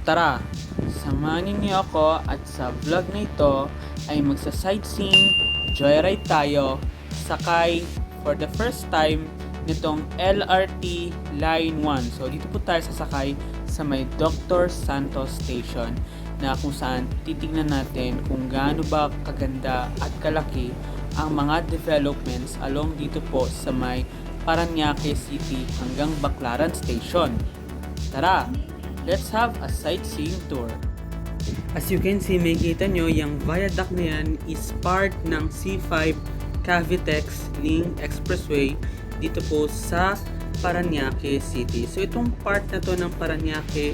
Tara, samahan niyo ako at sa vlog na ito ay magsa-sightseeing, joyride tayo, sakay for the first time nitong LRT Line 1. So dito po tayo sasakay sa may Dr. Santos Station na kung saan titignan natin kung gaano ba kaganda at kalaki ang mga developments along dito po sa may Parañaque City hanggang Baclaran Station. Tara! Let's have a sightseeing tour. As you can see, makikita nyo, yung viaduct na yan is part ng C5 Cavitex Link Expressway dito po sa Parañaque City. So itong part na to ng Parañaque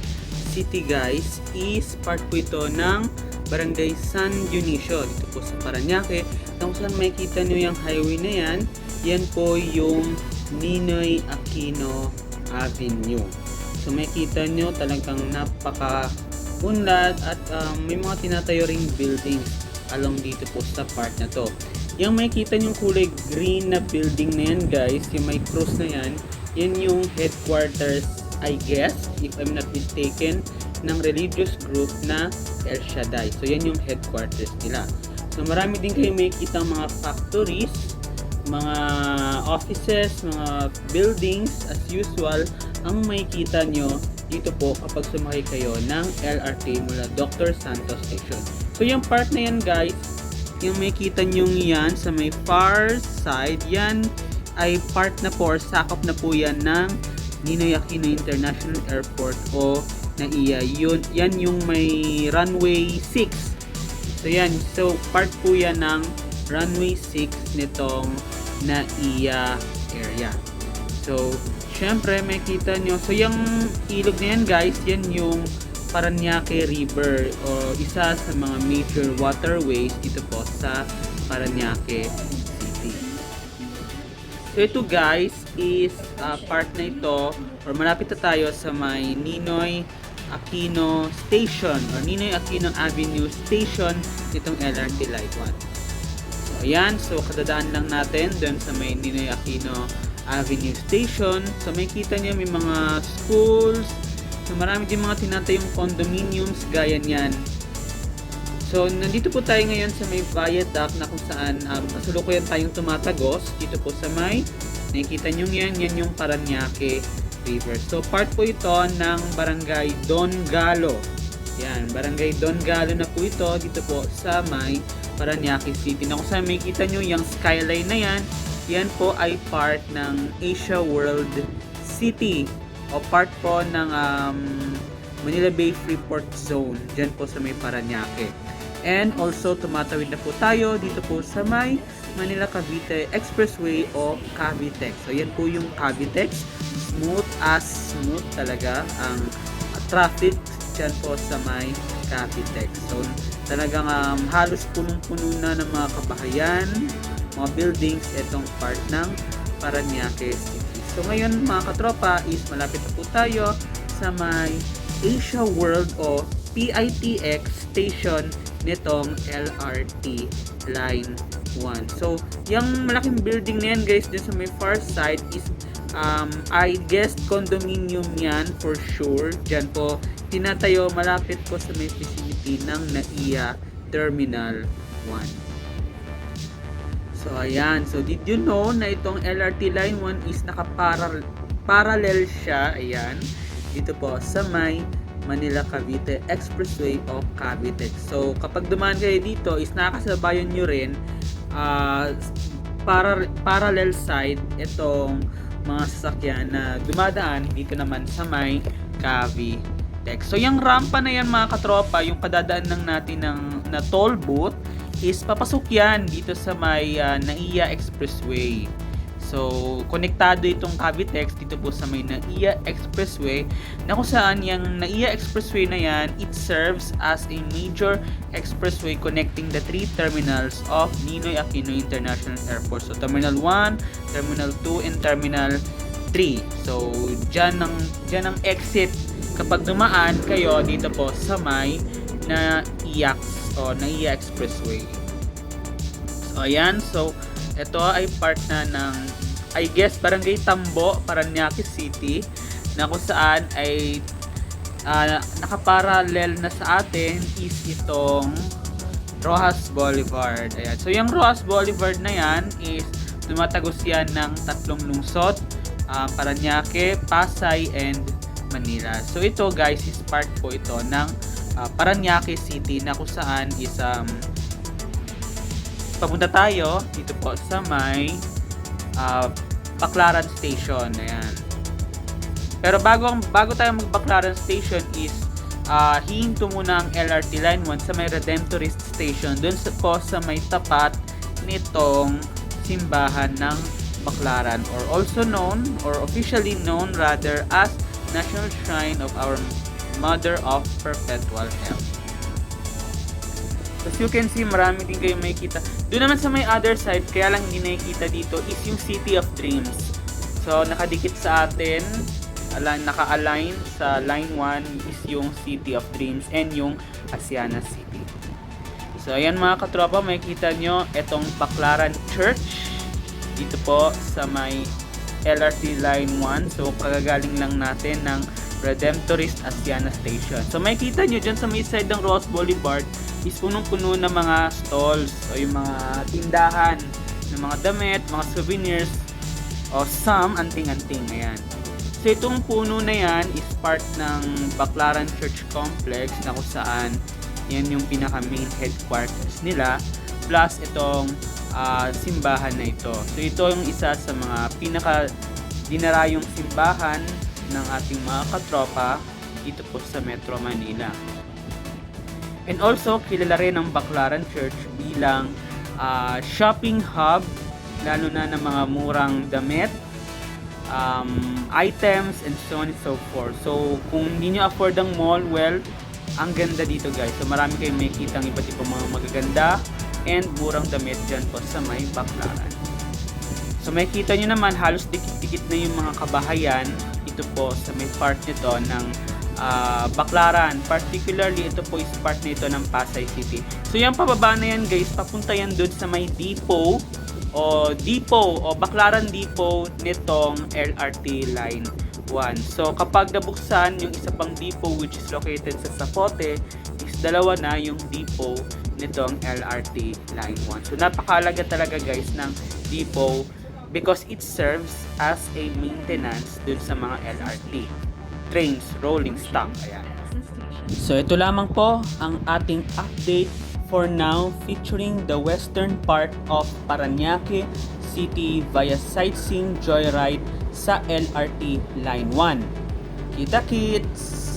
City guys is part po ito ng Barangay San Dionisio dito po sa Parañaque. Kung saan makikita nyo yung highway na yan, yan po yung Ninoy Aquino Avenue. So makikita nyo talagang napaka-unlad at may mga tinatayo ring building along dito po sa part na to. Yung makikita nyo kulay green na building na yan guys, yung may cross na yan, yan yung headquarters I guess, if I'm not mistaken, ng religious group na El Shaddai. So yan yung headquarters nila. So marami din kayo makikita mga factories, mga offices, mga buildings as usual ang makikita nyo dito po kapag sumakay kayo ng LRT mula Dr. Santos Station. So yung part na yan guys, yung makikita nyo yan sa may far side, yan ay part na po or sakop na po yan ng Ninoy Aquino International Airport o NAIA. Yan yung may runway 6. So yan, so part po yan ng runway 6 nitong NAIA area. So syempre makita nyo, so yung ilog na yan guys, yan yung Parañaque River o isa sa mga major waterways dito po sa Parañaque City. So ito guys is part na ito or malapit na tayo sa may Ninoy Aquino Station or Ninoy Aquino Avenue Station nitong LRT Line 1. So ayan, so kadadaan lang natin doon sa may Ninoy Aquino Avenue Station. So makikita niyo may mga schools. So marami din mga tinatayong condominiums gaya niyan. So nandito po tayo ngayon sa may viaduct na kung saan kasalukuyan tayong tumatagos dito po sa may nakikita niyo yan yung Parañaque River. So part po ito ng Barangay Don Galo. Yan, Barangay Don Galo na po ito dito po sa may Parañaque City. Na kung saan makikita niyo yung skyline na yan po ay part ng Asia World City o part po ng Manila Bay Freeport Zone dyan po sa may Parañaque. And also tumatawid na po tayo dito po sa may Manila Cavite Expressway o Cavitex. So yan po yung Cavitex. Smooth talaga ang traffic dyan po sa may Cavitex. So talagang halos punong-puno na ng mga kabahayan, mga buildings, itong part ng Parañaque City. So ngayon mga katropa is malapit na po tayo sa may Asia World o PITX station nitong LRT Line 1. So yung malaking building na yan guys dyan sa may far side is I guess condominium yan for sure. Dyan po tinatayo malapit po sa may vicinity ng NAIA Terminal 1. So ayan, so did you know na itong LRT Line 1 is naka-parallel siya, ayan, dito po sa may Manila Cavite Expressway o Cavitex. So kapag dumaan kayo dito is nakakasabayan nyo rin parallel side itong mga sasakyan na dumadaan dito naman sa may Cavitex. So yung rampa na yan mga katropa, yung kadadaan lang natin na toll booth is papasok yan dito sa may NAIA Expressway. So konektado itong Cavitex dito po sa may NAIA Expressway na kung saan yung NAIA Expressway na yan, it serves as a major expressway connecting the three terminals of Ninoy Aquino International Airport. So Terminal 1, Terminal 2, and Terminal 3. So dyan ang exit kapag dumaan kayo dito po sa may NAIA o NAIA Expressway. So ayan, so ito ay part na ng I guess Barangay Tambo, Parañaque City na kung saan ay nakaparallel na sa atin is itong Rojas Boulevard. Ayan. So yung Rojas Boulevard na yan is tumatagos yan ng tatlong lungsod, Parañaque, Pasay, and Manila. So ito guys is part po ito ng Parañaque City na kung saan is papunta tayo dito po sa may Baclaran Station. Ayan. Pero bago tayo mag Baclaran Station is hihinto muna ang LRT Line 1 sa may Redemptorist Station dun po sa may tapat nitong simbahan ng Baclaran, or also known or officially known rather as National Shrine of Our Mother of Perpetual Help. As you can see, marami din kayo makikita. Doon naman sa may other side, kaya lang hindi nakikita dito, is yung City of Dreams. So nakadikit sa atin, naka-align sa line 1 is yung City of Dreams and yung Asiana City. So ayan mga katropa, makikita nyo itong Baclaran Church dito po sa may LRT line 1. So kagagaling lang natin ng Redemptorist Asiana Station. So makikita nyo dyan sa may side ng Ross Boulevard is punong-puno ng mga stalls o yung mga tindahan ng mga damit, mga souvenirs o some anting-anting. Ayan. So itong puno na yan is part ng Baclaran Church Complex na kung saan yan yung pinaka main headquarters nila, plus itong simbahan na ito. So ito yung isa sa mga pinaka dinarayong simbahan ng ating mga katropa dito po sa Metro Manila. And also kilala rin ang Baclaran Church bilang shopping hub, lalo na ng mga murang damit, items, and so on and so forth. So kung hindi nyo afford ang mall, well, ang ganda dito guys. So marami kayong makikita ang iba't ibang mga magaganda and murang damit dyan po sa may Baclaran. So makikita nyo naman halos dikit-dikit na yung mga kabahayan ito po sa may part nito ng Baclaran. Particularly ito po is part nito ng Pasay City. So yung pababa na yan guys, papunta yan dun sa may depot o Baclaran Depot nitong LRT Line 1. So kapag nabuksan yung isa pang depot which is located sa Zapote, is dalawa na yung depot nitong LRT Line 1. So napakahalaga talaga guys ng depot because it serves as a maintenance dun sa mga LRT trains, rolling stock. Ayan. So ito lamang po ang ating update for now, featuring the western part of Parañaque City via sightseeing joyride sa LRT Line 1. Kita-kits!